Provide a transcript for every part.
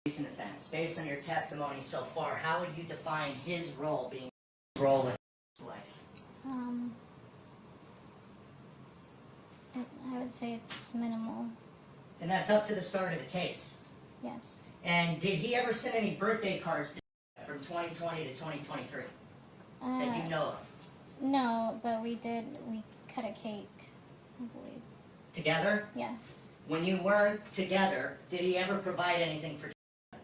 recent offense. Based on your testimony so far, how would you define his role being his role in his life? I would say it's minimal. And that's up to the start of the case. Yes. And did he ever send any birthday cards to from 2020 to 2023 that you know of? No, but we cut a cake, I believe. Together? Yes. When you were together, did he ever provide anything for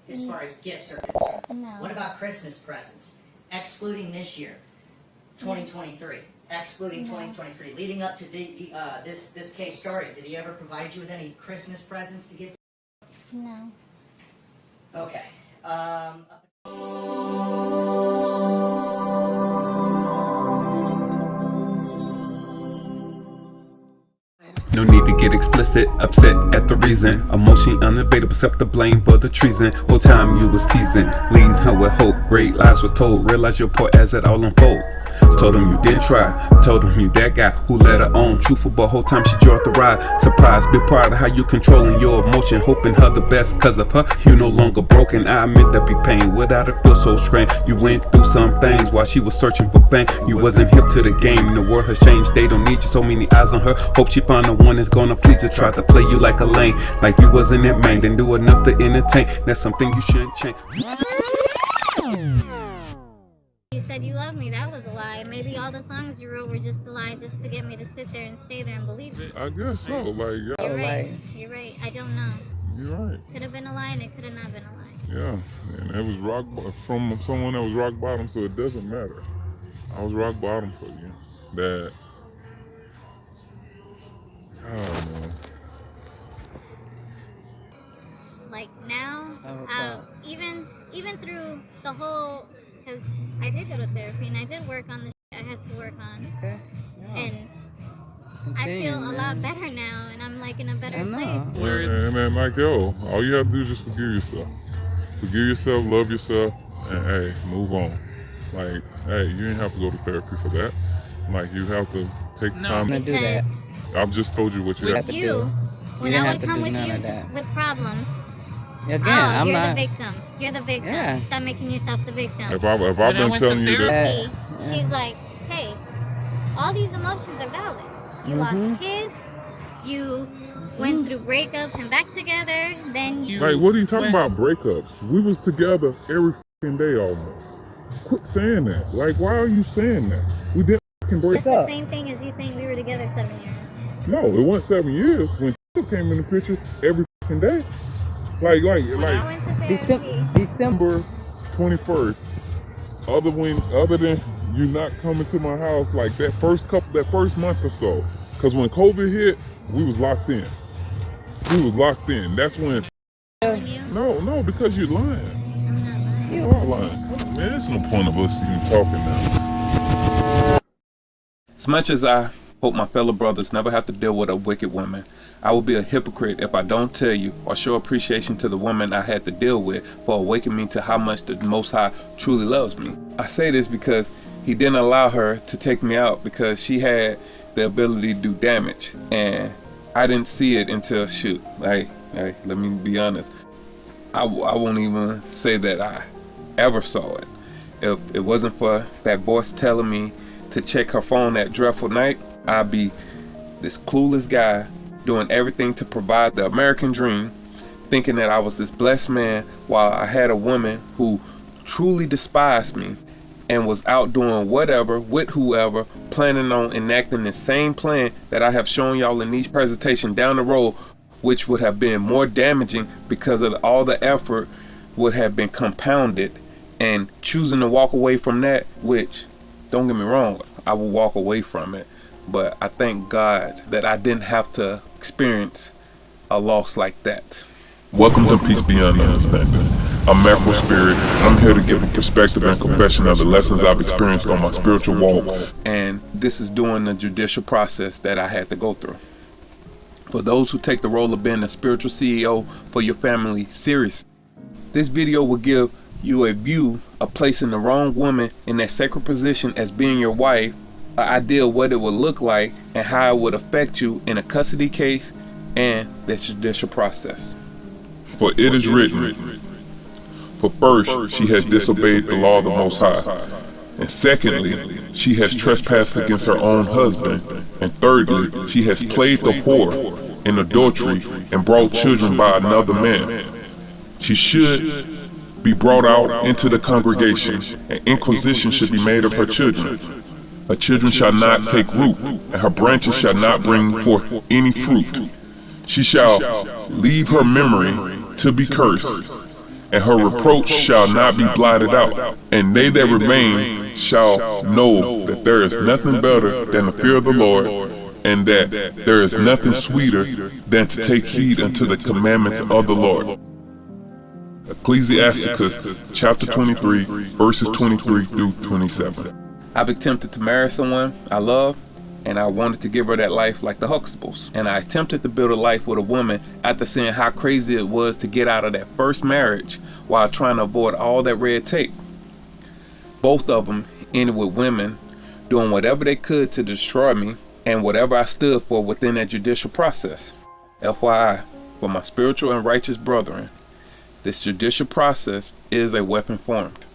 as far as gifts are concerned? No. What about Christmas presents? Excluding this year, 2023. Excluding 2023. Leading up to this case started, did he ever provide you with any Christmas presents to give? No. Okay. No need to get explicit, upset at the reason. Emotion unavailable, accept the blame for the treason. Whole time you was teasing, leading her with hope. Great lies was told, realize your part as it all unfold. Told him you didn't try, told him you that guy who let her on. Truthful, but whole time she drove the ride. Surprised, be proud of how you controlling your emotion. Hoping her the best, cause of her, you no longer broken. I admit that be pain, without it feel so strange. You went through some things while she was searching for fame. You wasn't hip to the game, the world has changed. They don't need you, so many eyes on her. Hope she find the one that's gonna please her. Try to play you like a lame, like you wasn't that man. Didn't do enough to entertain, that's something you shouldn't change. You said you love me, that was a lie. Maybe all the songs you wrote were just a lie just to get me to sit there and stay there and believe it. I guess so, like, yeah. You're right, you're right, I don't know. You're right. Could have been a lie and it could have not been a lie. Yeah, and it was from someone that was rock bottom, so it doesn't matter. I was rock bottom for you. That, I don't know. Like now, even through the whole, because I did go to therapy and I did work on the shit I had to work on. Okay. Yeah. And I feel a lot better now, and I'm like in a better place. And then, like, yo, all you have to do is just forgive yourself. Forgive yourself, love yourself, and hey, move on. Like, hey, you didn't have to go to therapy for that. Like, you have to take time to do that. I've just told you what you have to do. When I would come with you with problems, again, you're the victim. You're the victim. Yeah. Stop making yourself the victim. If I've been telling you that, she's like, hey, all these emotions are valid. You lost kids. You went through breakups and back together. Then you like, what are you talking about breakups? We was together every fucking day almost. Quit saying that. Like, why are you saying that? We didn't fucking break It's up. the same thing as you saying we were together 7 years. No, it wasn't 7 years. When came in the picture every fucking day. Like When I went to therapy, December 21st. Other than you not coming to my house like that first month or so. Cause when COVID hit, we was locked in. That's when. No, because you're lying. I'm not lying. You are lying. Come on, man, there's no point of us even talking now. As much as I hope my fellow brothers never have to deal with a wicked woman, I will be a hypocrite if I don't tell you or show appreciation to the woman I had to deal with for awakening me to how much the Most High truly loves me. I say this because He didn't allow her to take me out because she had the ability to do damage, and I didn't see it until let me be honest, I won't even say that I ever saw it. If it wasn't for that voice telling me to check her phone that dreadful night, I'd be this clueless guy doing everything to provide the American dream, thinking that I was this blessed man while I had a woman who truly despised me and was out doing whatever with whoever, planning on enacting the same plan that I have shown y'all in each presentation down the road, which would have been more damaging because of all the effort would have been compounded, and choosing to walk away from that, which, don't get me wrong, I will walk away from it, but I thank God that I didn't have to experience a loss like that. Welcome to Peace Beyond Understanding. I'm Macro Spirit. I'm here to give a perspective and confession of the lessons I've experienced on my spiritual walk. And this is during the judicial process that I had to go through. For those who take the role of being a spiritual CEO for your family serious, this video will give you a view of placing the wrong woman in that sacred position as being your wife, an idea of what it would look like and how it would affect you in a custody case and the judicial process. For it is written, For first, she has disobeyed the law of the Most High. And secondly, she has trespassed against her own husband. And thirdly, she has played the whore in adultery and brought children by another man. She should be brought out into the congregation, and inquisition should be made of her children. Her children shall not take root, and her branches shall not bring forth any fruit. She shall leave her memory to be cursed, and her reproach shall not be blotted out. And they that remain shall know that there is nothing better than the fear of the Lord, and that there is nothing sweeter than to take heed unto the commandments of the Lord. Ecclesiasticus chapter 23, verses 23 through 27. I've attempted to marry someone I love, and I wanted to give her that life like the Huxtables. And I attempted to build a life with a woman after seeing how crazy it was to get out of that first marriage while trying to avoid all that red tape. Both of them ended with women doing whatever they could to destroy me and whatever I stood for within that judicial process. FYI, for my spiritual and righteous brethren, this judicial process is a weapon formed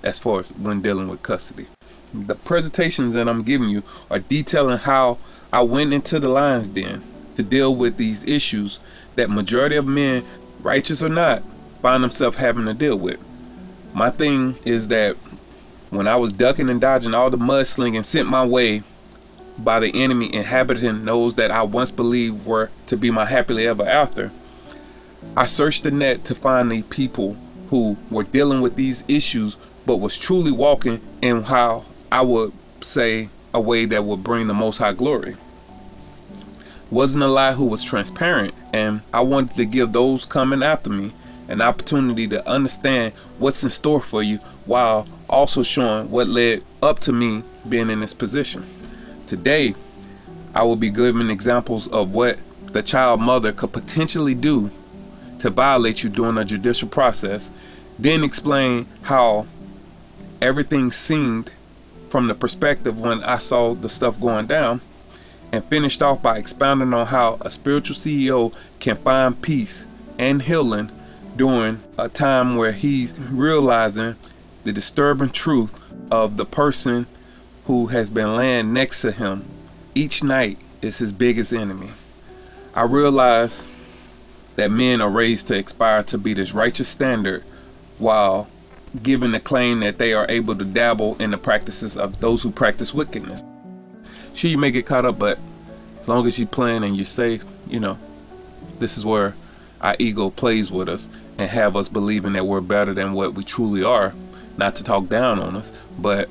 as far as when dealing with custody. The presentations that I'm giving you are detailing how I went into the lion's den to deal with these issues that majority of men, righteous or not, find themselves having to deal with. My thing is that when I was ducking and dodging all the mudslinging sent my way by the enemy inhabiting those that I once believed were to be my happily ever after, I searched the net to find the people who were dealing with these issues but was truly walking in how I would say a way that would bring the Most High glory. Wasn't a lie who was transparent, and I wanted to give those coming after me an opportunity to understand what's in store for you while also showing what led up to me being in this position. Today, I will be giving examples of what the child mother could potentially do to violate you during a judicial process, then explain how everything seemed from the perspective when I saw the stuff going down, and finished off by expounding on how a spiritual CEO can find peace and healing during a time where he's realizing the disturbing truth of the person who has been laying next to him each night is his biggest enemy. I realize that men are raised to aspire to be this righteous standard while given the claim that they are able to dabble in the practices of those who practice wickedness. Sure, you may get caught up, but as long as you're playing and you're safe, this is where our ego plays with us and have us believing that we're better than what we truly are. Not to talk down on us, but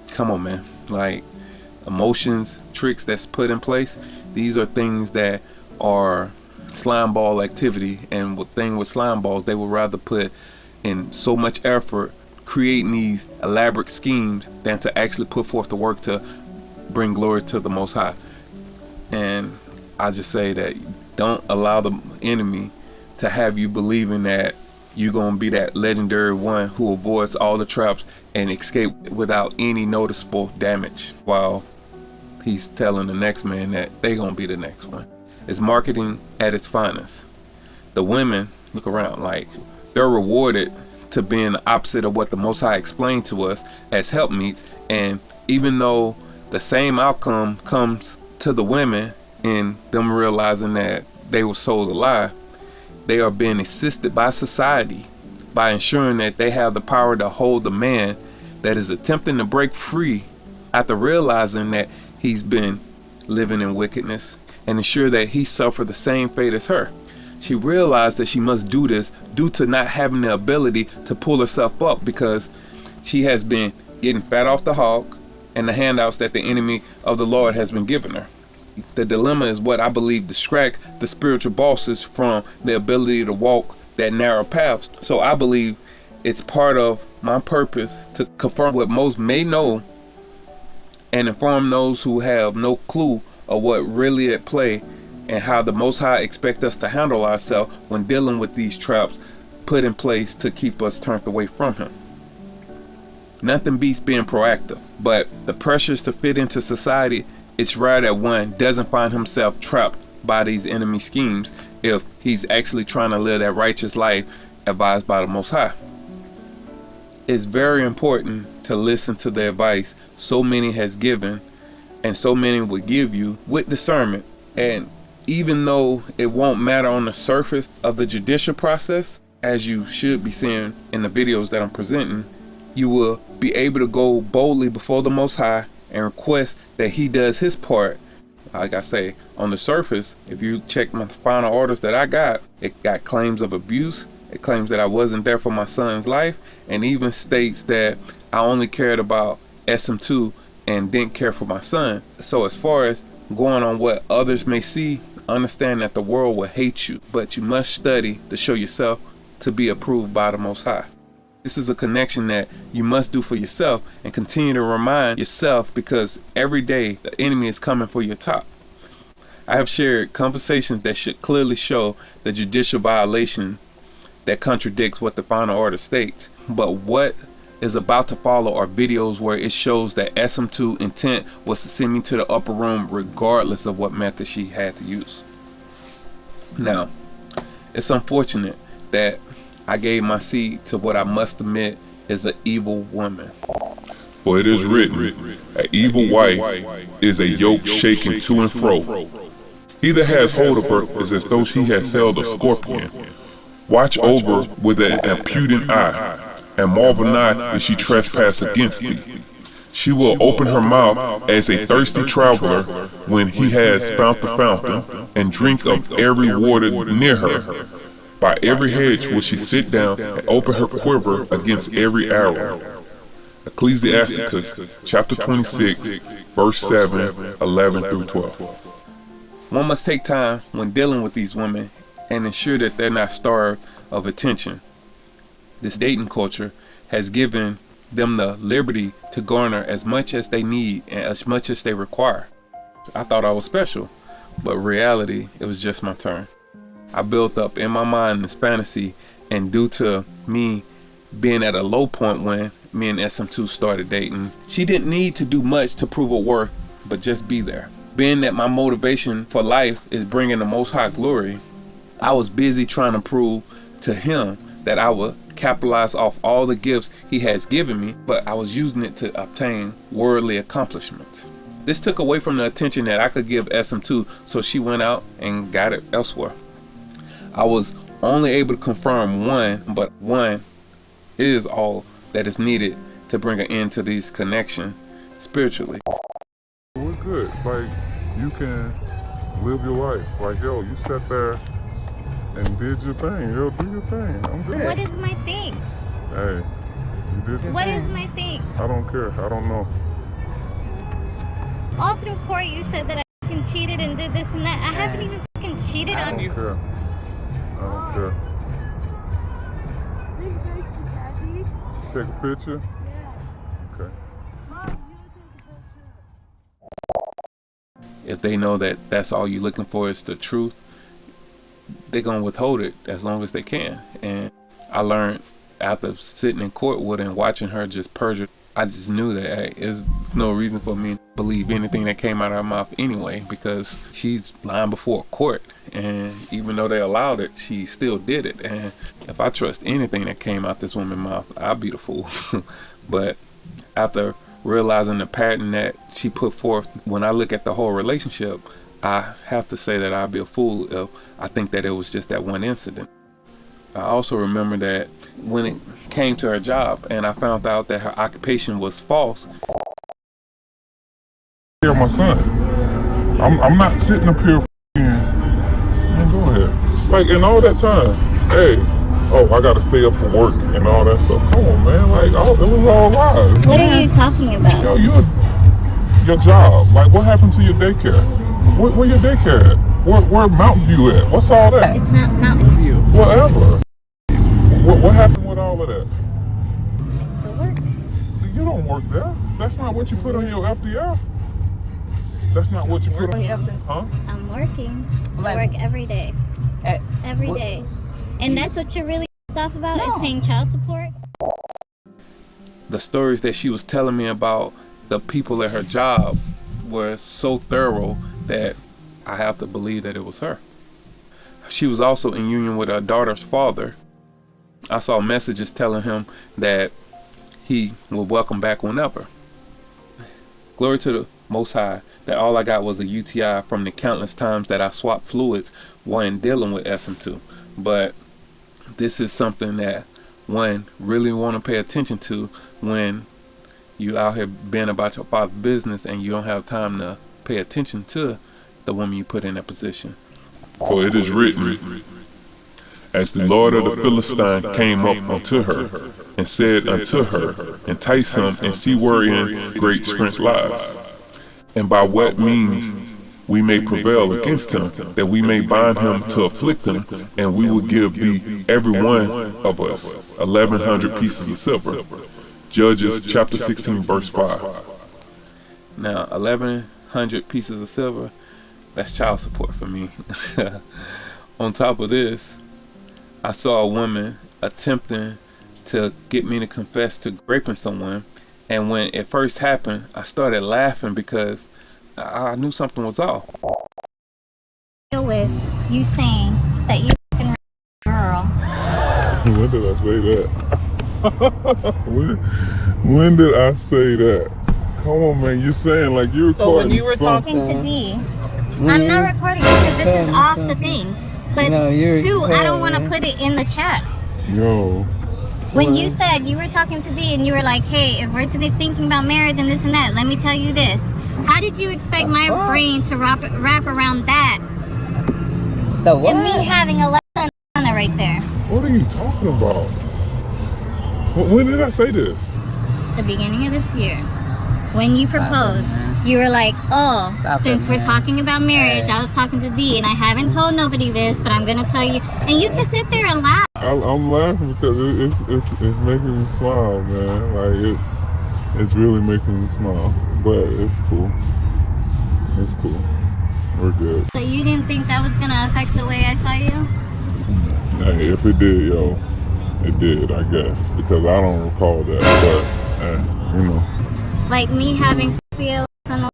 come on, man. Like, emotions, tricks that's put in place, these are things that are slime ball activity, and the thing with slime balls, they would rather put in so much effort creating these elaborate schemes than to actually put forth the work to bring glory to the Most High. And I just say that don't allow the enemy to have you believing that you're going to be that legendary one who avoids all the traps and escape without any noticeable damage, while he's telling the next man that they're going to be the next one. It's marketing at its finest. The women, look around, like, they're rewarded to being the opposite of what the Most High explained to us as helpmeets. And even though the same outcome comes to the women in them realizing that they were sold a lie, they are being assisted by society by ensuring that they have the power to hold the man that is attempting to break free after realizing that he's been living in wickedness, and ensure that he suffered the same fate as her. She realized that she must do this due to not having the ability to pull herself up, because she has been getting fat off the hog and the handouts that the enemy of the Lord has been giving her. The dilemma is what I believe distract the spiritual bosses from the ability to walk that narrow path. So I believe it's part of my purpose to confirm what most may know and inform those who have no clue of what really at play, and how the Most High expect us to handle ourselves when dealing with these traps put in place to keep us turned away from Him. Nothing beats being proactive, but the pressures to fit into society, it's rare that one doesn't find himself trapped by these enemy schemes if he's actually trying to live that righteous life advised by the Most High. It's very important to listen to the advice so many has given and so many will give you with discernment. And even though it won't matter on the surface of the judicial process, as you should be seeing in the videos that I'm presenting, you will be able to go boldly before the Most High and request that He does His part. Like I say, on the surface, if you check my final orders that I got, it got claims of abuse. It claims that I wasn't there for my son's life, and even states that I only cared about SM2 and didn't care for my son. So as far as going on what others may see, understand that the world will hate you, but you must study to show yourself to be approved by the Most High. This is a connection that you must do for yourself and continue to remind yourself, because every day the enemy is coming for your top. I have shared conversations that should clearly show the judicial violation that contradicts what the final order states. But what is about to follow are videos where it shows that SM2 intent was to send me to the upper room regardless of what method she had to use. Now, it's unfortunate that I gave my seed to what I must admit is an evil woman. For it is written, an evil wife is a yoke shaken to and fro. He that has hold of her is as though she has held a scorpion. Watch over with an impudent eye, and marvel not if she trespass against thee. She will open her mouth as a thirsty traveler when he has found the fountain, and drink of every water near her. By every hedge will she sit down and open her quiver against every arrow. Ecclesiasticus chapter 26, verse 7, 11 through 12. One must take time when dealing with these women and ensure that they're not starved of attention. This dating culture has given them the liberty to garner as much as they need and as much as they require. I thought I was special, but in reality, it was just my turn. I built up in my mind this fantasy, and due to me being at a low point when me and SM2 started dating, she didn't need to do much to prove her worth, but just be there. Being that my motivation for life is bringing the Most High glory, I was busy trying to prove to Him that I would capitalize off all the gifts He has given me, but I was using it to obtain worldly accomplishments. This took away from the attention that I could give SM2, so she went out and got it elsewhere. I was only able to confirm one, but one is all that is needed to bring an end to these connections spiritually. We're good. Like, you can live your life. Like, yo, you sat there and did your thing. Yo, do your thing. I'm good. What is my thing? Hey, you did your What thing. is my thing? I don't care. I don't know. All through court you said that I fucking cheated and did this and that. I haven't even fucking cheated I on don't you. care. I don't care. Take a picture? Okay. If they know that that's all you're looking for is the truth, they're going to withhold it as long as they can. And I learned after sitting in court with her and watching her just perjure, I just knew that, hey, there's no reason for me to believe anything that came out of her mouth anyway, because she's lying before a court. And even though they allowed it, she still did it. And if I trust anything that came out this woman's mouth, I'd be the fool. But after realizing the pattern that she put forth, when I look at the whole relationship, I have to say that I'd be a fool if I think that it was just that one incident. I also remember that when it came to her job and I found out that her occupation was false. Here, my son. I'm not sitting up here man, go ahead. Like, in all that time, hey, oh, I gotta stay up for work and all that stuff. Come on, man. Like, it was all lies. What are you talking about? Yo, your job. Like, what happened to your daycare? Where your daycare at? Where Mountain View at? What's all that? It's not Mountain View. Whatever. What happened with all of that? I still work. You don't work there. That's not what you put on your FDR. That's not what you put on. Huh? I'm working. I work every day. Every day. And that's what you're really pissed off about is paying child support? The stories that she was telling me about the people at her job were so thorough that I have to believe that it was her. She was also in union with her daughter's father. I saw messages telling him that he will welcome back whenever. Glory to the Most High that all I got was a UTI from the countless times that I swapped fluids while dealing with SM2. But this is something that one really want to pay attention to when you out here being about your father's business and you don't have time to pay attention to the woman you put in that position. For it is written, as the Lord of the Philistine came up unto her, and said unto her, entice him, and see wherein great strength lies, and by what means we may prevail against him, that we may bind him to afflict him, and we will give thee every one of us 1,100 pieces of silver. Judges chapter 16 verse 5. Now 1,100 pieces of silver, that's child support for me. On top of this, I saw a woman attempting to get me to confess to raping someone, and when it first happened, I started laughing because I knew something was off. Deal with you saying that you can rape a girl. When did I say that? when did I say that? Come on, man, you're saying like you're recording. So when you were Talking to D, I'm not recording because this is off the thing. But two, I don't want to put it in the chat. Yo. When you said you were talking to D and you were like, hey, if we're to be thinking about marriage and this and that, let me tell you this. How did you expect my brain to wrap around that? The what? And me having a lesson on it right there. What are you talking about? When did I say this? The beginning of this year. When you proposed, you were like, oh, since we're talking about marriage, I was talking to D and I haven't told nobody this, but I'm gonna tell you. And you can sit there and laugh. I'm laughing because it's making me smile, man. Like it's really making me smile. But it's cool. It's cool. We're good. So you didn't think that was gonna affect the way I saw you? Hey, if it did, yo, it did, I guess, because I don't recall that. But you know. Like me having feelings on the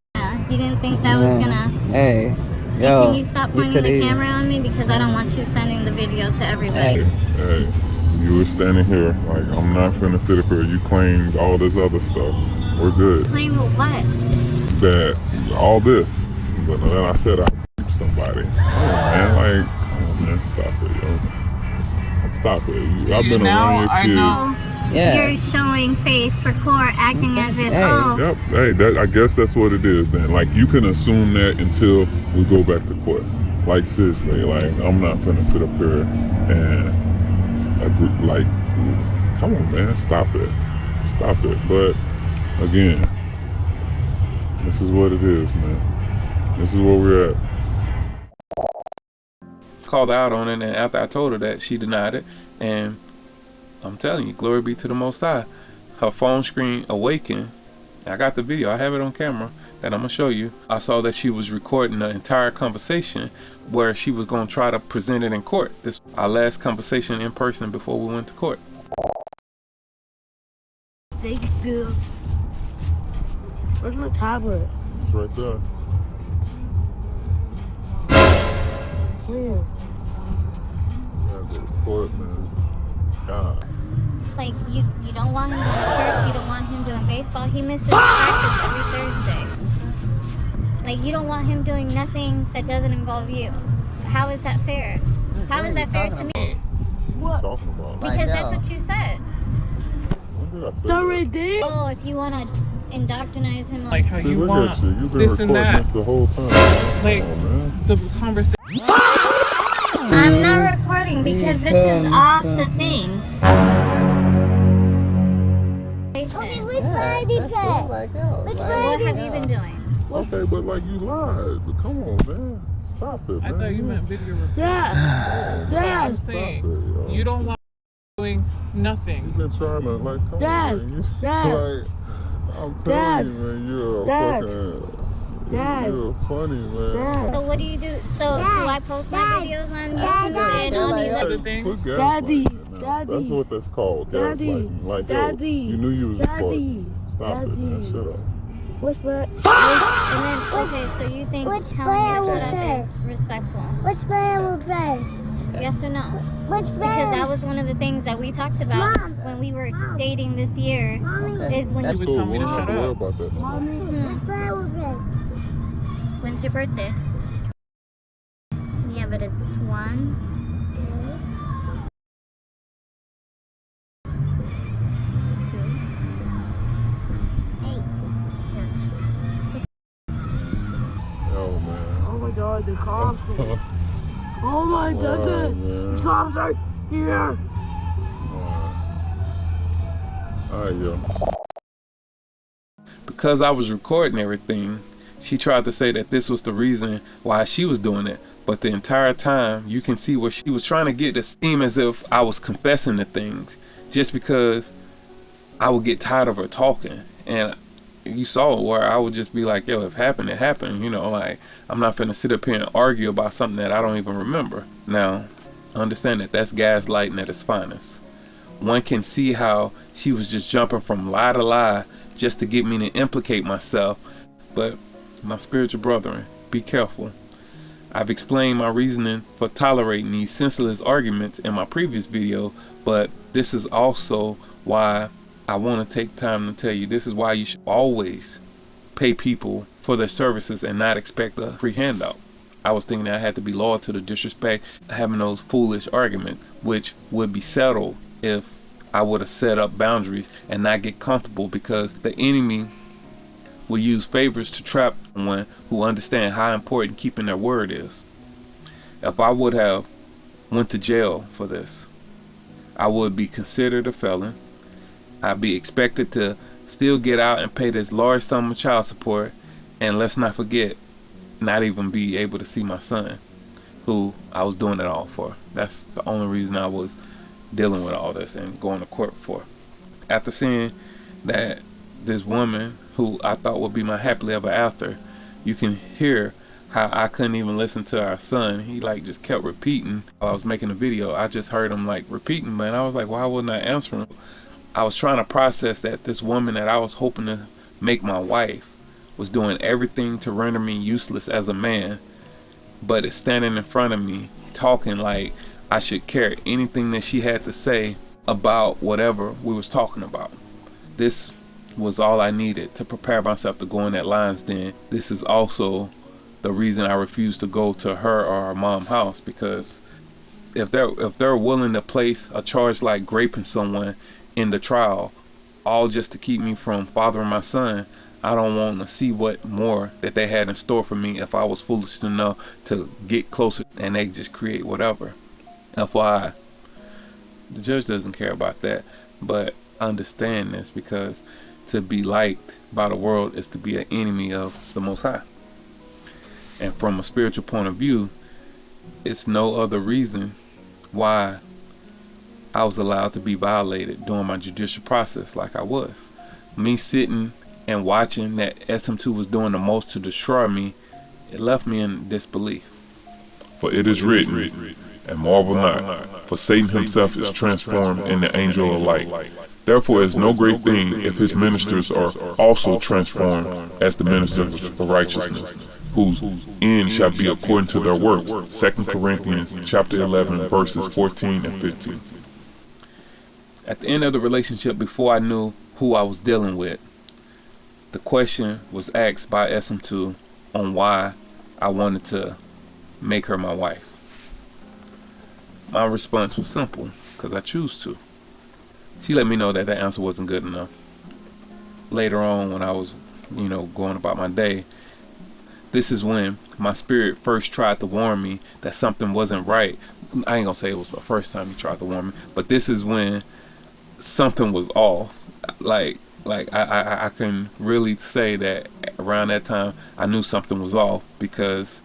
you didn't think that was gonna... Hey, Hey, yo, can you stop pointing the camera on me because I don't want you sending the video to everybody. Hey, you were standing here like I'm not finna sit up here. You claimed all this other stuff. We're good. Claim what? That all this, but then I said I raped somebody. Man, like, come on, man, stop it, yo. Stop it. I've been around your kids. Yeah. You're showing face for court, acting as if, oh. Yep. Hey, I guess that's what it is then. Like, you can assume that until we go back to court. Like, seriously, like, I'm not finna sit up here and agree, like, come on, man, stop it. Stop it. But, again, this is what it is, man. This is where we're at. Called out on it, and after I told her that, she denied it, and I'm telling you, glory be to the Most High. Her phone screen awakened. I got the video. I have it on camera that I'm going to show you. I saw that she was recording the entire conversation where she was going to try to present it in court. This was our last conversation in person before we went to court. Thank you. Where's my tablet? It's right there. Where? Gotta go to court, man. God. Like, you don't want him doing church, you don't want him doing baseball. He misses practice every Thursday. Like, you don't want him doing nothing that doesn't involve you. How is that fair? How is that fair to me? What are you talking about? Because that's what you said. When did I say Sorry, that? dude. Oh, if you want to indoctrinize him Like how See, you look want at you. You've been this recording and that. this the whole time. Man. Like Come on, man. the conversation. I'm not recording because this is off the thing. Okay, which part is that? Which part What is have you been doing? Okay, but like you lied. But come on, man. Stop it, I man. thought you meant video recording. Dad, I'm Dad, saying Stop it, yo. you don't want doing nothing. You've been trying to like come Dad, on, man. Dad, Like, I'm telling Dad, you, man, you're a Dad, fucking Dad, you're funny, man. Dad. So what do you do? So do I post my videos on YouTube and all these other other things? Put gaslighting Daddy, now. Daddy, That's what that's called. Daddy, Gaslighting. Like, Daddy, yo, you knew you was Daddy, recording. Stop it, man. Daddy. Shut up. which part? And then, okay, so you think Which telling me to button shut will up press? is respectful? Which button will press? Yes or no? Because that was one of the things that we talked about when we were dating this year. Okay. Is when That's would Cool, tell we me to don't have shut to worry up. about that no more. When's your birthday? Yeah, but it's 1, 2, 8. Yes. Oh man. Oh my god, the cops. Wow, Oh my goodness. man. The cops are here. Wow. Alright, yo. Because I was recording everything, she tried to say that this was the reason why she was doing it. But the entire time, you can see where she was trying to get it to seem as if I was confessing to things, just because I would get tired of her talking. And you saw where I would just be like, yo, if it happened, it happened. You know, like, I'm not finna sit up here and argue about something that I don't even remember. Now, understand that that's gaslighting at its finest. One can see how she was just jumping from lie to lie just to get me to implicate myself. But my spiritual brethren, be careful. I've explained my reasoning for tolerating these senseless arguments in my previous video, but this is also why I want to take time to tell you this is why you should always pay people for their services and not expect a free handout. I was thinking that I had to be loyal to the disrespect, having those foolish arguments, which would be settled if I would have set up boundaries and not get comfortable, because the enemy will use favors to trap someone who understand how important keeping their word is. If I would have went to jail for this, I would be considered a felon. I'd be expected to still get out and pay this large sum of child support, and let's not forget, not even be able to see my son, who I was doing it all for. That's the only reason I was dealing with all this and going to court for. After seeing that this woman who I thought would be my happily ever after, you can hear how I couldn't even listen to our son. He like just kept repeating while I was making a video. I just heard him like repeating, man. I was like, why wouldn't I answer him? I was trying to process that this woman that I was hoping to make my wife was doing everything to render me useless as a man, but is standing in front of me talking like I should care anything that she had to say about whatever we was talking about. This was all I needed to prepare myself to go in that lion's den. This is also the reason I refused to go to her or her mom's house, because if they're willing to place a charge like raping someone in the trial, all just to keep me from fathering my son, I don't want to see what more that they had in store for me if I was foolish enough to get closer and they just create whatever. FYI, the judge doesn't care about that, but understand this, because to be liked by the world is to be an enemy of the Most High. And from a spiritual point of view, it's no other reason why I was allowed to be violated during my judicial process like I was. Me sitting and watching that SM2 was doing the most to destroy me, it left me in disbelief. For it is written, and marvel not, for Satan himself is transformed in the angel of light. Therefore it is no great thing if his ministers are also transformed as the ministers of righteousness, whose end shall be according to their works. 2 Corinthians chapter 11, verses 14 and 15. At the end of the relationship, before I knew who I was dealing with, the question was asked by SM2 on why I wanted to make her my wife. My response was simple, because I choose to. She let me know that that answer wasn't good enough. Later on, when I was, going about my day, this is when my spirit first tried to warn me that something wasn't right. I ain't gonna say it was the first time he tried to warn me, but this is when something was off. Like I can really say that around that time I knew something was off, because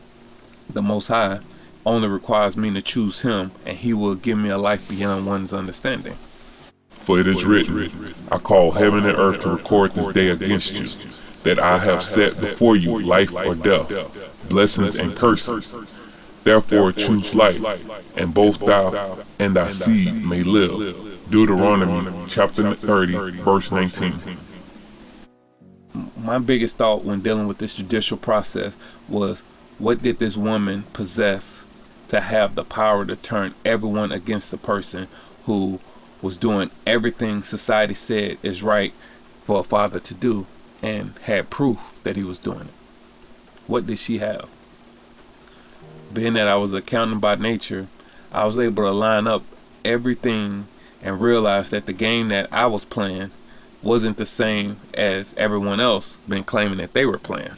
the Most High only requires me to choose him, and he will give me a life beyond one's understanding. For it is written, I call heaven and earth to record this day against you, that I have set before you life or death, blessings and curses. Therefore choose life, and both thou and thy seed may live. Deuteronomy chapter 30, verse 19. My biggest thought when dealing with this judicial process was, what did this woman possess to have the power to turn everyone against the person who was doing everything society said is right for a father to do and had proof that he was doing it. What did she have? Being that I was an accountant by nature, I was able to line up everything and realize that the game that I was playing wasn't the same as everyone else been claiming that they were playing.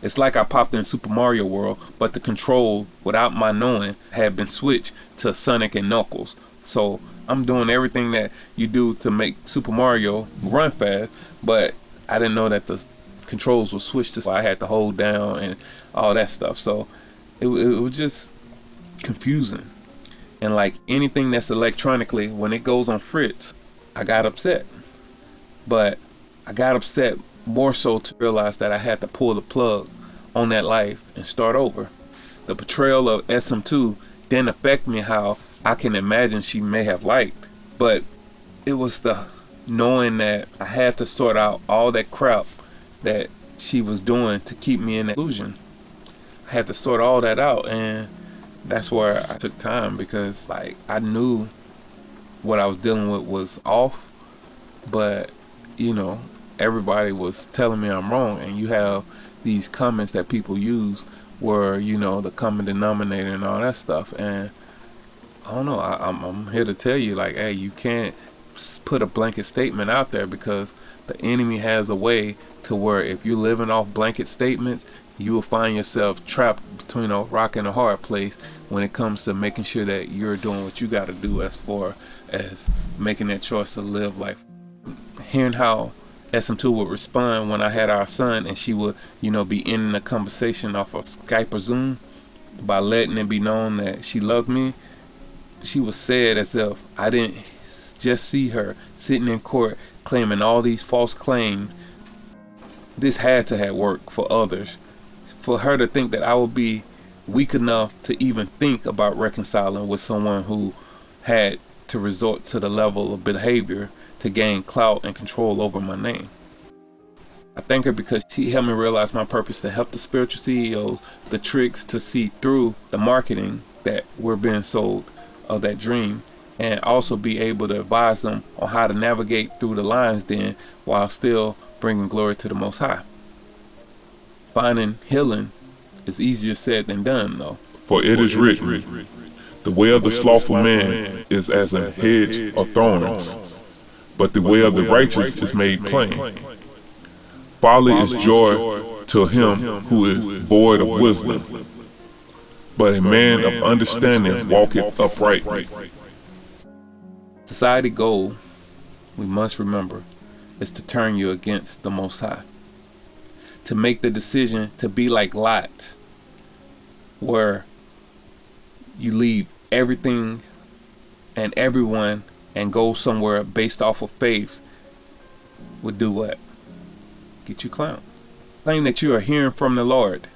It's like I popped in Super Mario World, but the control, without my knowing, had been switched to Sonic and Knuckles. So I'm doing everything that you do to make Super Mario run fast, but I didn't know that the controls were switched to, I had to hold down and all that stuff. So it was just confusing. And like anything that's electronically, when it goes on fritz, I got upset. But I got upset more so to realize that I had to pull the plug on that life and start over. The portrayal of SM2 didn't affect me how I can imagine she may have liked, but it was the knowing that I had to sort out all that crap that she was doing to keep me in that illusion. I had to sort all that out, and that's where I took time, because like I knew what I was dealing with was off, but you know, everybody was telling me I'm wrong. And you have these comments that people use where, you know, the common denominator and all that stuff. And I don't know, I'm here to tell you, like, hey, you can't put a blanket statement out there, because the enemy has a way to where if you're living off blanket statements, you will find yourself trapped between a rock and a hard place when it comes to making sure that you're doing what you got to do as far as making that choice to live life. Hearing how SM2 would respond when I had our son, and she would, you know, be ending the conversation off of Skype or Zoom by letting it be known that she loved me. She was said as if I didn't just see her sitting in court claiming all these false claims. This had to have worked for others. For her to think that I would be weak enough to even think about reconciling with someone who had to resort to the level of behavior to gain clout and control over my name. I thank her because she helped me realize my purpose to help the spiritual CEOs, the tricks to see through the marketing that we're being sold of that dream, and also be able to advise them on how to navigate through the lion's den while still bringing glory to the Most High. Finding healing is easier said than done, though. For it is written, the way of the slothful man is as a hedge of thorns, but the way of the righteous is made plain. Folly is joy to him who is void of wisdom, but a man of understanding walketh uprightly. Society goal, we must remember, is to turn you against the Most High. To make the decision to be like Lot, where you leave everything and everyone and go somewhere based off of faith, would do what? Get you clowned. Claim that you are hearing from the Lord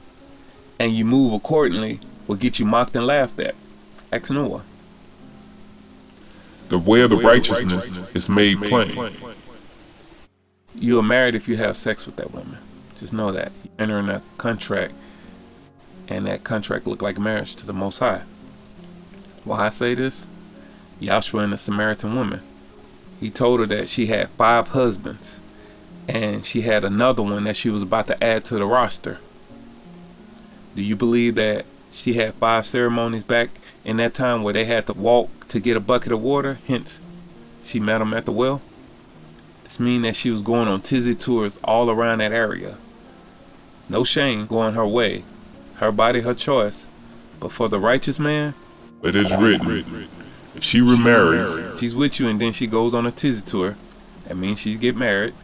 and you move accordingly will get you mocked and laughed at. Ask Noah. The way of the righteousness is made plain. You are married if you have sex with that woman. Just know that. You enter in a contract, and that contract looked like marriage to the Most High. Why I say this? Joshua and the Samaritan woman. He told her that she had 5 husbands, and she had another one that she was about to add to the roster. Do you believe that she had 5 ceremonies back in that time where they had to walk to get a bucket of water? Hence, she met him at the well. This means that she was going on tizzy tours all around that area. No shame going her way. Her body, her choice. But for the righteous man, it is written, if she remarries, she's with you and then she goes on a tizzy tour. That means she get married.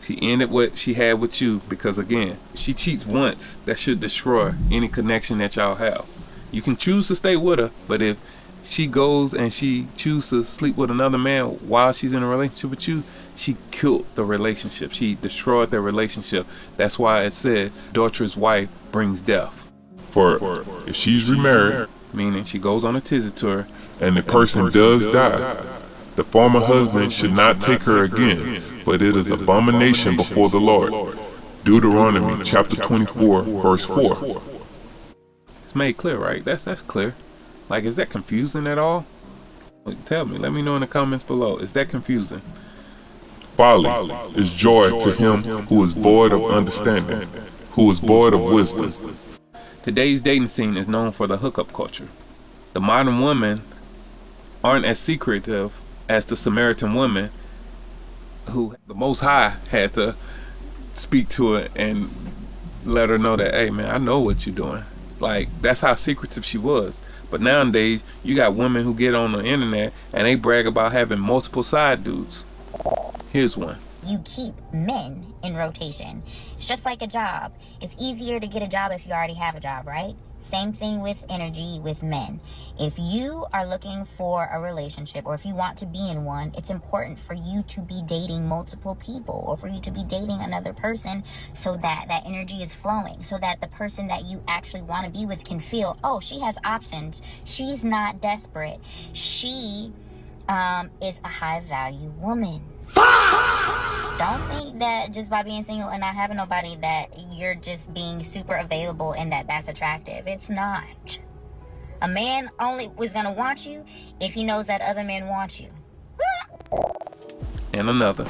She ended what she had with you, because again, if she cheats once, that should destroy any connection that y'all have. You can choose to stay with her, but if she goes and she chooses to sleep with another man while she's in a relationship with you, she killed the relationship. She destroyed the relationship. That's why it said, adulterous wife brings death. For if she's remarried, meaning she goes on a tizzy tour, and the person does die, the former husband should not take her again, but it is abomination before the Lord. Deuteronomy chapter 24, verse 4. It's made clear, right? That's clear. Like, is that confusing at all? Tell me. Let me know in the comments below. Is that confusing? Folly is joy to him who is void of understanding, who is void of wisdom. Today's dating scene is known for the hookup culture. The modern women aren't as secretive as the Samaritan woman who the Most High had to speak to her and let her know that, hey man, I know what you're doing. Like, that's how secretive she was. But nowadays, you got women who get on the internet and they brag about having multiple side dudes. Here's one. You keep men in rotation. It's just like a job. It's easier to get a job if you already have a job, right? Same thing with energy with men. If you are looking for a relationship or if you want to be in one, it's important for you to be dating multiple people or for you to be dating another person so that that energy is flowing, so that the person that you actually want to be with can feel, oh, she has options. She's not desperate. She is a high value woman. Don't think that just by being single and not having nobody that you're just being super available and that's attractive. It's not. A man only was gonna want you if he knows that other men want you. And another.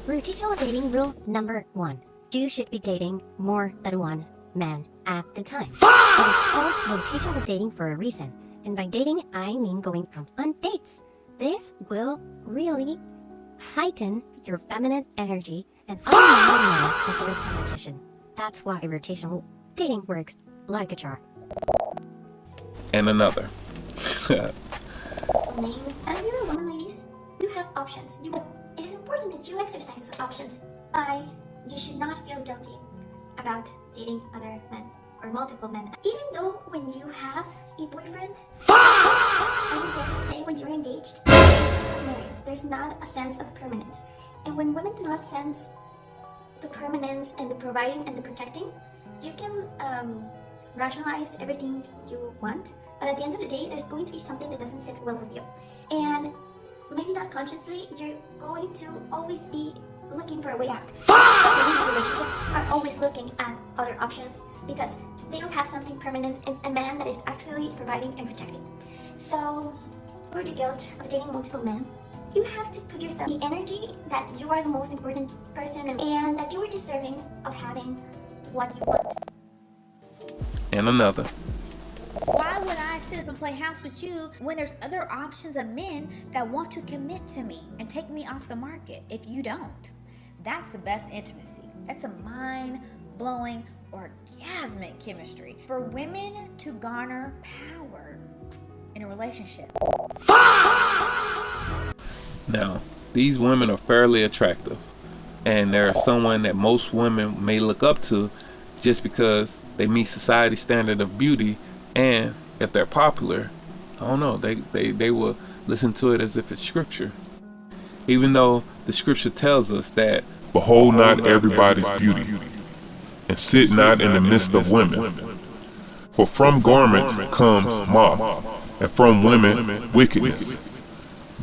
Rotational dating rule number 1. You should be dating more than one man at the time. It is called rotational dating for a reason. And by dating, I mean going out on dates. This will really heighten your feminine energy and undermine that there is competition. That's why rotational dating works like a charm. And another. Names. And you're a woman, ladies. You have options. It is important that you exercise those options. You should not feel guilty about dating other men or multiple men. Even though when you have a boyfriend, I would dare to say when you're engaged, married, there's not a sense of permanence. And when women do not sense the permanence and the providing and the protecting, you can rationalize everything you want, but at the end of the day, there's going to be something that doesn't sit well with you. And maybe not consciously, you're going to always be looking for a way out. Women in relationships are always looking at other options because they don't have something permanent in a man that is actually providing and protecting. So, for the guilt of dating multiple men, you have to put yourself the energy that you are the most important person and that you are deserving of having what you want. And another. Why would I sit up and play house with you when there's other options of men that want to commit to me and take me off the market if you don't? That's the best intimacy. That's a mind-blowing, orgasmic chemistry for women to garner power in a relationship. Now, these women are fairly attractive, and they're someone that most women may look up to just because they meet society's standard of beauty, and if they're popular, I don't know, they will listen to it as if it's scripture. Even though the scripture tells us that, Behold not everybody's beauty, and sit not in the midst of women. For from garments comes moth, and from women wickedness.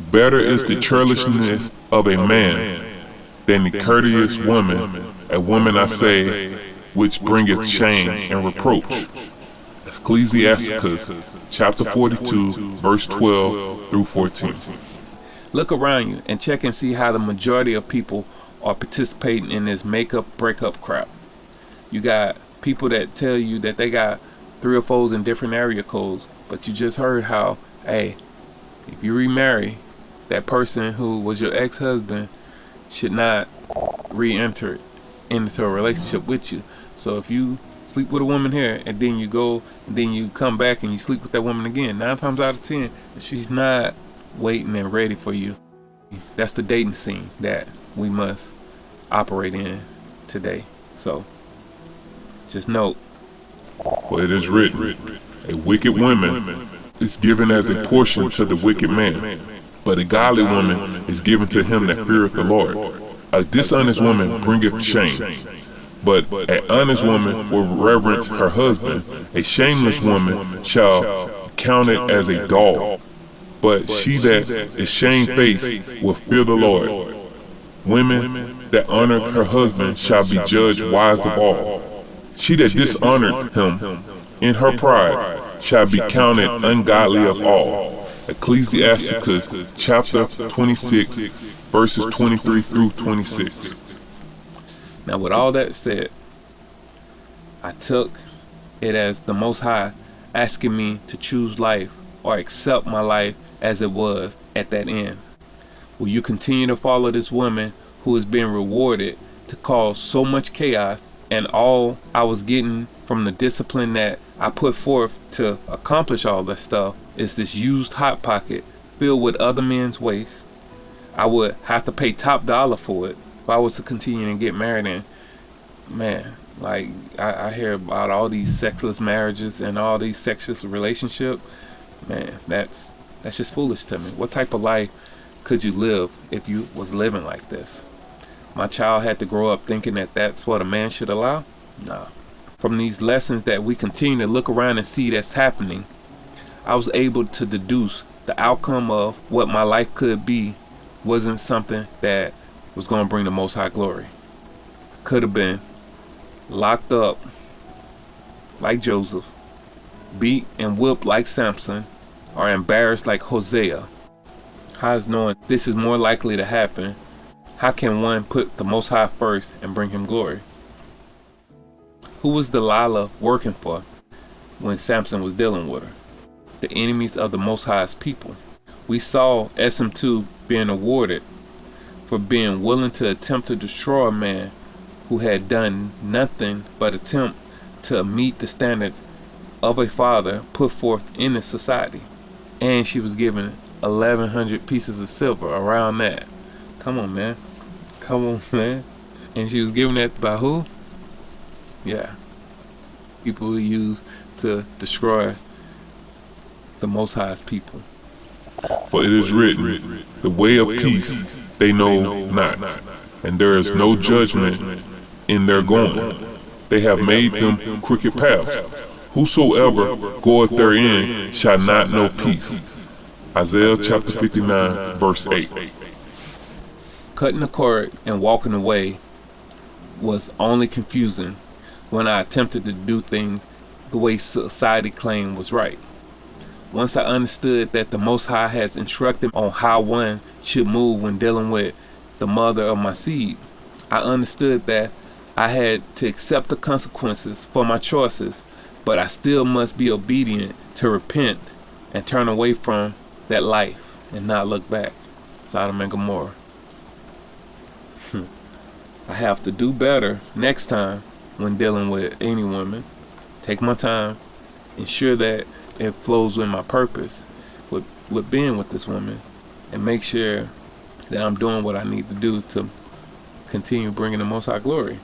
Better is the churlishness of a man than the courteous woman, a woman I say, which bringeth shame and reproach. Ecclesiasticus chapter 42, verse 12 through 14. look around you and check and see how the majority of people are participating in this makeup breakup crap. You got people that tell you that they got 3 or 4s in different area codes, but you just heard how, hey, if you remarry, that person who was your ex-husband should not re-enter into a relationship with you. So if you sleep with a woman here and then you go and then you come back and you sleep with that woman again, 9 times out of 10 she's not waiting and ready for you. That's the dating scene that we must operate in today. So just note, for it is written, a wicked woman is given as a portion to the wicked man, but a godly woman is given to him that feareth the Lord. A dishonest woman bringeth shame, but an honest woman will reverence her husband. A shameless woman shall count it as a gall, but she that is shamefaced will fear the Lord. Women that honor her husband shall be judged wise of all. She that dishonored him in her pride shall be counted ungodly of all. Ecclesiasticus chapter 26, verses 23 through 26. Now, with all that said, I took it as the Most High asking me to choose life or accept my life as it was at that end. Will you continue to follow this woman who is being rewarded to cause so much chaos, and all I was getting from the discipline that I put forth to accomplish all this stuff is this used hot pocket filled with other men's waste? I would have to pay top dollar for it if I was to continue and get married. And man, like I hear about all these sexless marriages and all these sexless relationships. Man, that's just foolish to me. What type of life could you live if you was living like this? My child had to grow up thinking that that's what a man should allow? Nah. From these lessons that we continue to look around and see that's happening, I was able to deduce the outcome of what my life could be wasn't something that was going to bring the Most High glory. Could have been locked up like Joseph, beat and whipped like Samson, or embarrassed like Hosea. How is knowing this is more likely to happen? How can one put the Most High first and bring him glory? Who was Delilah working for when Samson was dealing with her? The enemies of the Most High's people. We saw SM2 being awarded for being willing to attempt to destroy a man who had done nothing but attempt to meet the standards of a father put forth in the society. And she was given 1,100 pieces of silver around that. Come on, man. Come on, man. And she was given that by who? Yeah. People who used to destroy the Most High's people. For it is written, the way of peace they know not, and there is no judgment in their going. They have made them crooked paths. Whosoever goeth therein shall not know peace. Isaiah chapter 59, verse 8. Cutting the cord and walking away was only confusing when I attempted to do things the way society claimed was right. Once I understood that the Most High has instructed on how one should move when dealing with the mother of my seed, I understood that I had to accept the consequences for my choices, but I still must be obedient to repent and turn away from that life and not look back. Sodom and Gomorrah. I have to do better next time when dealing with any woman. Take my time, ensure that it flows with my purpose with being with this woman, and make sure that I'm doing what I need to do to continue bringing the Most High glory.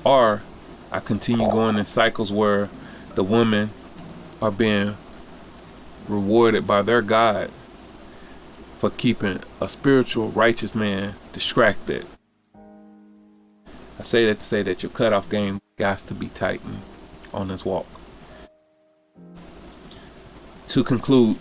Or I continue going in cycles where the women are being rewarded by their God for keeping a spiritual righteous man distracted. I say that to say that your cutoff game got to be tightened on this walk. To conclude,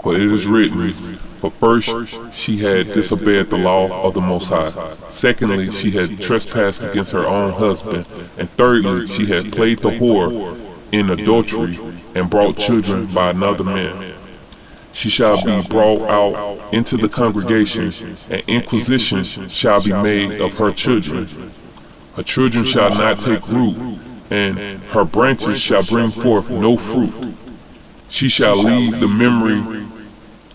for it is written, for first she had disobeyed the law of the Most High. Secondly, she had trespassed against her own husband. And thirdly, she had played the whore in adultery and brought children by another man. She shall be brought out into the congregation, and inquisition shall be made of her children. Her children shall not take root, and her branches shall bring forth no fruit. She shall leave the memory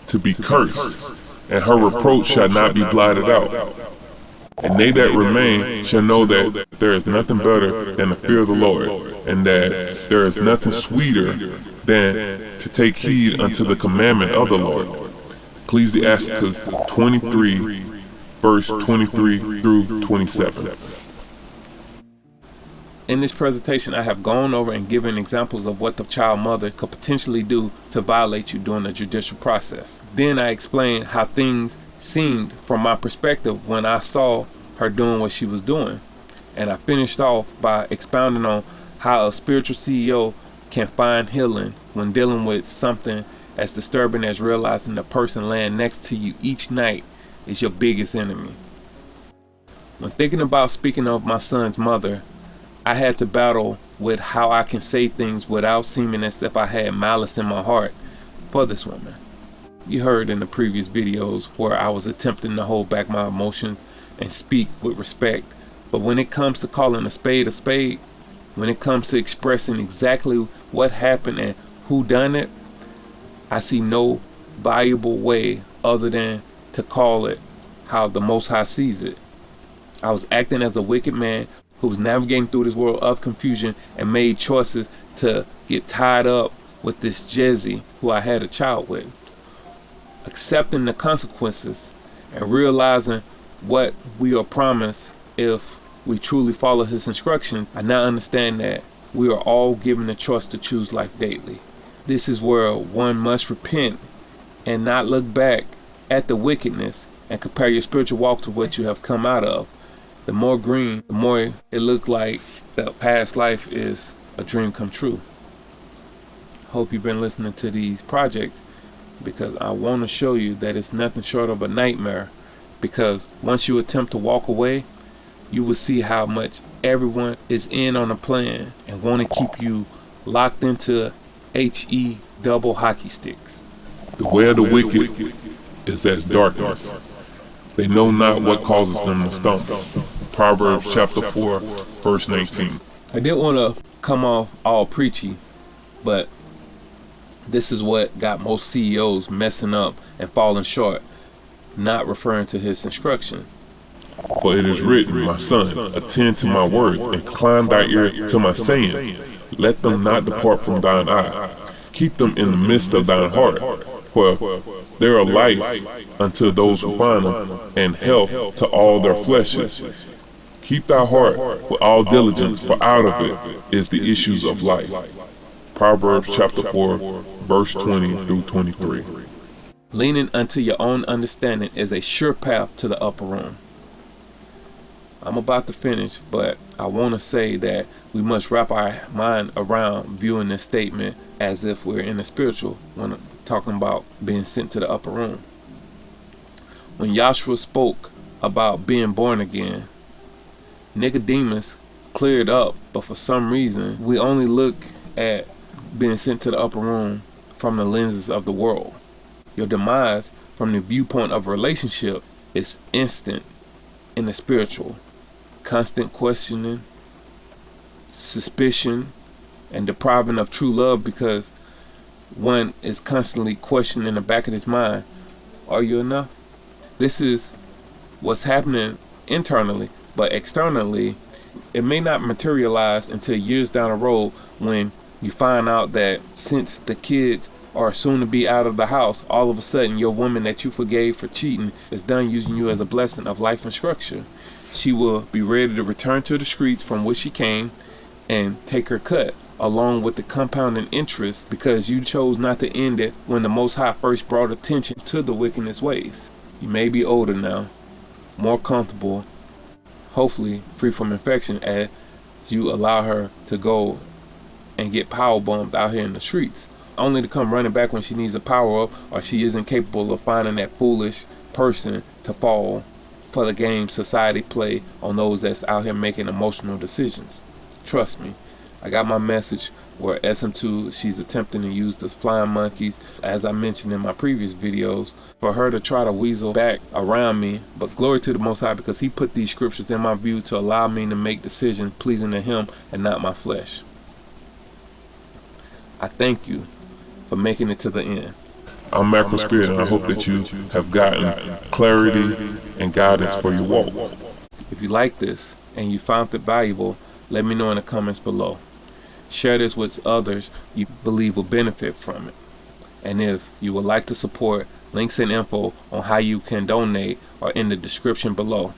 to be cursed, and her reproach shall not be blotted out. And they that remain shall know that there is nothing better than the fear of the Lord, and that there is nothing sweeter than to take heed unto the commandment of the Lord. Ecclesiasticus 23, verse 23 through 27. in this presentation, I have gone over and given examples of what the child mother could potentially do to violate you during the judicial process. Then I explained how things seemed from my perspective when I saw her doing what she was doing. And I finished off by expounding on how a spiritual CEO can find healing when dealing with something as disturbing as realizing the person laying next to you each night is your biggest enemy. When thinking about speaking of my son's mother, I had to battle with how I can say things without seeming as if I had malice in my heart for this woman. You heard in the previous videos where I was attempting to hold back my emotions and speak with respect. But when it comes to calling a spade, when it comes to expressing exactly what happened and who done it, I see no valuable way other than to call it how the Most High sees it. I was acting as a wicked man who was navigating through this world of confusion and made choices to get tied up with this Jezzy who I had a child with. Accepting the consequences and realizing what we are promised if we truly follow his instructions, I now understand that we are all given the choice to choose life daily. This is where one must repent and not look back at the wickedness and compare your spiritual walk to what you have come out of. The more green, the more it looked like the past life is a dream come true. Hope you've been listening to these projects, because I want to show you that it's nothing short of a nightmare. Because once you attempt to walk away, you will see how much everyone is in on a plan and want to keep you locked into HE double hockey sticks. The way of the wicked is as darkness. They know not what causes them to stumble. Proverbs chapter 4, verse 19. I didn't want to come off all preachy, but this is what got most CEOs messing up and falling short, not referring to his instruction. For it is written, my son, attend to my words, incline thy ear to my sayings. Let them not depart from thine eye. Keep them in the midst of thine heart. For they are life unto those who find them, and health to all their fleshes. Keep thy heart with all diligence, for out of it is the issues of life. Proverbs chapter 4, verse 20 through 23. Leaning unto your own understanding is a sure path to the upper room. I'm about to finish, but I want to say that we must wrap our mind around viewing this statement as if we're in the spiritual when talking about being sent to the upper room. When Yahshua spoke about being born again, Nicodemus cleared up, but for some reason we only look at being sent to the upper room from the lenses of the world. Your demise from the viewpoint of a relationship is instant in the spiritual. Constant questioning, suspicion, and depriving of true love, because one is constantly questioning in the back of his mind, are you enough? This is what's happening internally, but externally it may not materialize until years down the road when you find out that since the kids are soon to be out of the house, all of a sudden your woman that you forgave for cheating is done using you as a blessing of life and structure. She will be ready to return to the streets from which she came and take her cut, along with the compounding interest, because you chose not to end it when the Most High first brought attention to the wickedness ways. You may be older now, more comfortable, hopefully free from infection, as you allow her to go and get power bombed out here in the streets, only to come running back when she needs a power up, or she isn't capable of finding that foolish person to fall for the game society play on those that's out here making emotional decisions. Trust me, I got my message where SM2, she's attempting to use the flying monkeys, as I mentioned in my previous videos, for her to try to weasel back around me. But glory to the Most High, because he put these scriptures in my view to allow me to make decisions pleasing to him and not my flesh. I thank you for making it to the end. I'm Macro Spirit, and I hope that you have gotten clarity and guidance for your walk. If you like this and you found it valuable, let me know in the comments below. Share this with others you believe will benefit from it. And if you would like to support, links and info on how you can donate are in the description below.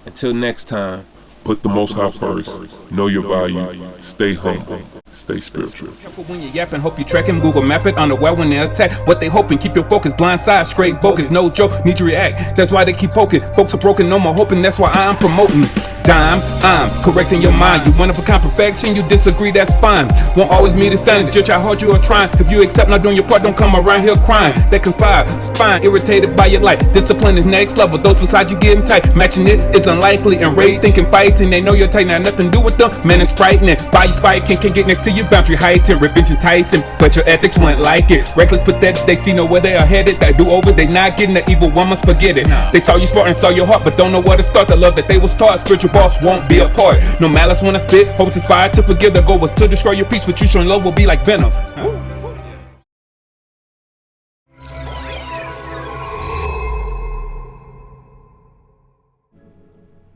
Until next time, put the Most High first, know your value, stay humble, stay spiritual. When you're yapping, hope you track him, Google map it, unaware when they attack. What they hoping, keep your focus, blind side, straight bogus, no joke, need to react. That's why they keep poking, folks are broken, no more hoping, that's why I'm promoting. dime. I'm correcting your mind. You want a kind perfection, you disagree, that's fine. Won't always meet a standard, judge how hard you are trying. If you accept not doing your part, don't come around here crying. They conspire, spine, irritated by your life. Discipline is next level, those beside you getting tight. Matching it is unlikely, and rage thinking fighting. They know you're tight, now nothing to do with them. Man, it's frightening. By you spiking, can't get next to your boundary heighten. Revenge enticing, but your ethics won't like it. Reckless, pathetic, they see know where they are headed. That do over, they not getting the evil one must forget it. They saw you smart and saw your heart, but don't know where to start. The love that they was taught, spiritual boss won't be apart. No malice when I spit, hope to inspire to forgive. The goal was to destroy your peace, but you showing love will be like venom.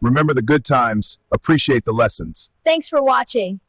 Remember the good times, appreciate the lessons. Thanks for watching.